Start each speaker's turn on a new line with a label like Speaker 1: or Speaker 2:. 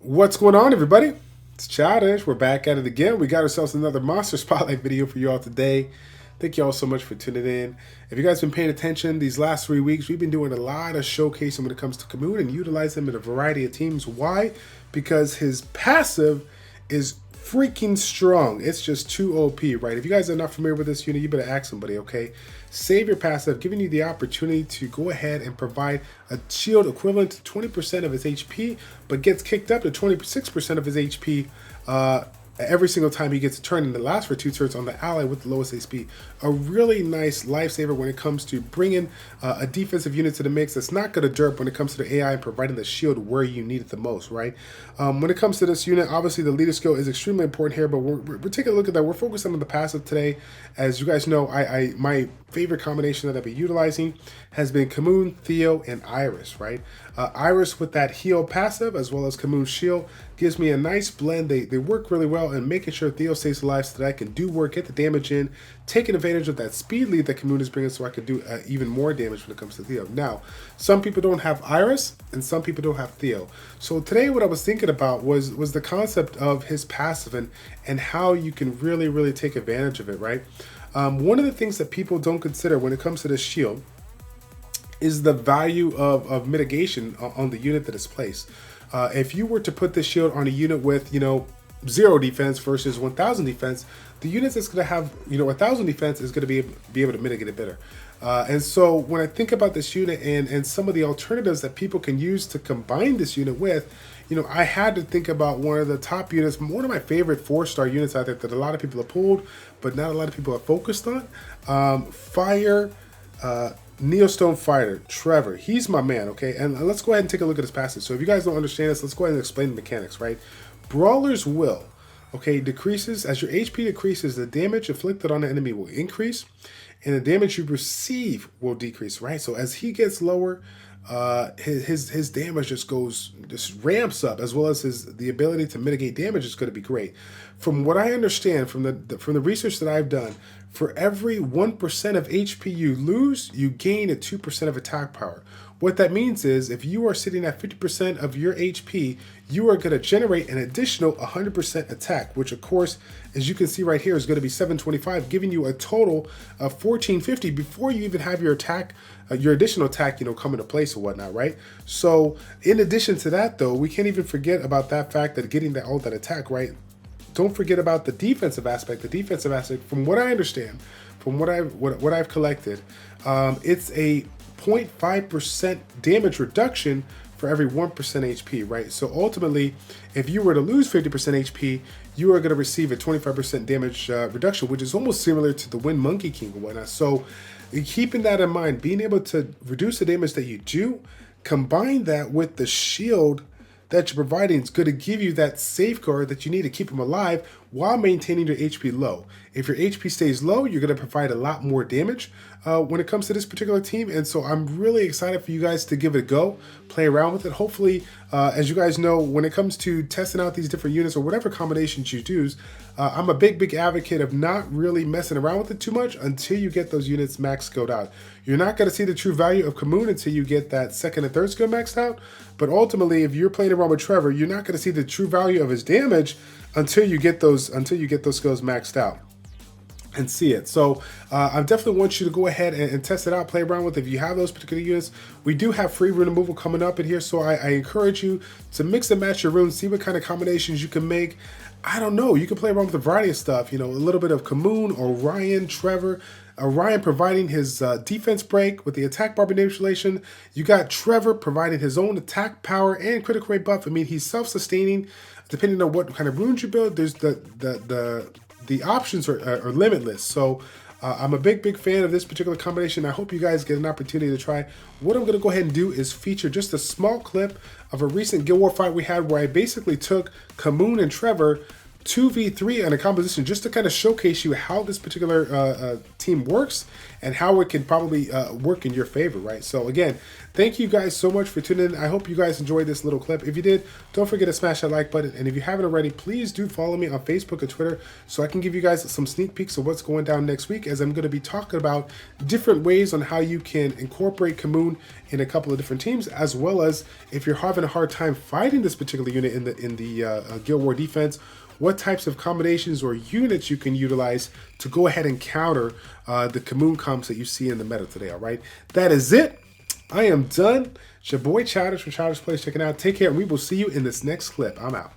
Speaker 1: What's going on, everybody? It's Childish. We're back at it again. We got ourselves another Monster Spotlight video for you all today. Thank you all so much for tuning in. If you guys have been paying attention these last 3 weeks, we've been doing a lot of showcasing when it comes to Khmun and utilize him in a variety of teams. Why? Because his passive is freaking strong. It's just too OP, right? If you guys are not familiar with this unit, you better ask somebody, okay? Save your passive, giving you the opportunity to go ahead and provide a shield equivalent to 20% of his HP, but gets kicked up to 26% of his HP every single time he gets a turn, and it lasts for 2 turns on the ally with the lowest HP. A really nice lifesaver when it comes to bringing a defensive unit to the mix that's not going to derp when it comes to the AI and providing the shield where you need it the most, right? When it comes to this unit, obviously the leader skill is extremely important here, but we're taking a look at that. We're focusing on the passive today. As you guys know, my favorite combination that I've been utilizing has been Khmun, Theo, and Iris, right? Iris with that heal passive as well as Khmun's shield gives me a nice blend. They work really well, and making sure Theo stays alive so that I can do work, get the damage in, taking advantage of that speed lead that Khmun is bringing so I can do even more damage when it comes to Theo. Now, some people don't have Iris and some people don't have Theo. So today what I was thinking about was the concept of his passive and how you can really take advantage of it, right? One of the things that people don't consider when it comes to this shield is the value of mitigation on the unit that is placed. If you were to put this shield on a unit with, 0 defense versus 1,000 defense, the unit that's going to have, 1,000 defense is going to be able to mitigate it better. And so when I think about this unit and some of the alternatives that people can use to combine this unit with, I had to think about one of the top units, one of my favorite 4-star units out there that a lot of people have pulled, but not a lot of people are focused on. Neostone Fighter, Trevor. He's my man, okay? And let's go ahead and take a look at his passive. So if you guys don't understand this, let's go ahead and explain the mechanics, right? Brawler's Will, okay, decreases. As your HP decreases, the damage inflicted on the enemy will increase, and the damage you receive will decrease, right? So as he gets lower, his damage just ramps up, as well as the ability to mitigate damage is going to be great. From what I understand from the research that I've done, for every 1% of HP you lose, you gain a 2% of attack power. What that means is if you are sitting at 50% of your HP, you are going to generate an additional 100% attack, which of course, as you can see right here, is going to be 725, giving you a total of 1450 before you even have your attack, your additional attack, come into place or whatnot, right? So in addition to that, though, we can't even forget about that fact that getting all that attack, right? Don't forget about the defensive aspect. The defensive aspect, from what I understand, from what I've collected, it's a 0.5% damage reduction for every 1% HP, right? So ultimately, if you were to lose 50% HP, you are going to receive a 25% damage reduction, which is almost similar to the Wind Monkey King or whatnot. So keeping that in mind, being able to reduce the damage that you do, combine that with the shield that you're providing is going to give you that safeguard that you need to keep him alive while maintaining your HP low. If your HP stays low, you're going to provide a lot more damage when it comes to this particular team. And so I'm really excited for you guys to give it a go, play around with it. Hopefully, as you guys know, when it comes to testing out these different units or whatever combinations you use, I'm a big advocate of not really messing around with it too much until you get those units max skilled out. You're not going to see the true value of Khmun until you get that 2nd and 3rd skill maxed out. But ultimately, if you're playing around with Trevor, you're not going to see the true value of his damage until you get those skills maxed out and see it. So I definitely want you to go ahead and test it out, play around with it. If you have those particular units, we do have free rune removal coming up in here, so I encourage you to mix and match your runes, see what kind of combinations you can make. I don't know, you can play around with a variety of stuff, a little bit of Khmun, Orion, Trevor. Orion providing his defense break with the attack bar manipulation. You got Trevor providing his own attack power and critical rate buff. I mean, he's self-sustaining. Depending on what kind of runes you build, there's the options are limitless. So I'm a big fan of this particular combination. I hope you guys get an opportunity to try. What I'm going to go ahead and do is feature just a small clip of a recent Guild War fight we had where I basically took Khmun and Trevor 2v3 on a composition just to kind of showcase you how this particular team works and how it can probably work in your favor, right? So again, thank you guys so much for tuning in. I hope you guys enjoyed this little clip. If you did, don't forget to smash that like button. And if you haven't already, please do follow me on Facebook and Twitter so I can give you guys some sneak peeks of what's going down next week, as I'm going to be talking about different ways on how you can incorporate Khmun in a couple of different teams, as well as if you're having a hard time fighting this particular unit in the Guild War defense, what types of combinations or units you can utilize to go ahead and counter the Khmun comps that you see in the meta today, all right? That is it. I am done. It's your boy Childish from ChildishPlays checking out. Take care, and we will see you in this next clip. I'm out.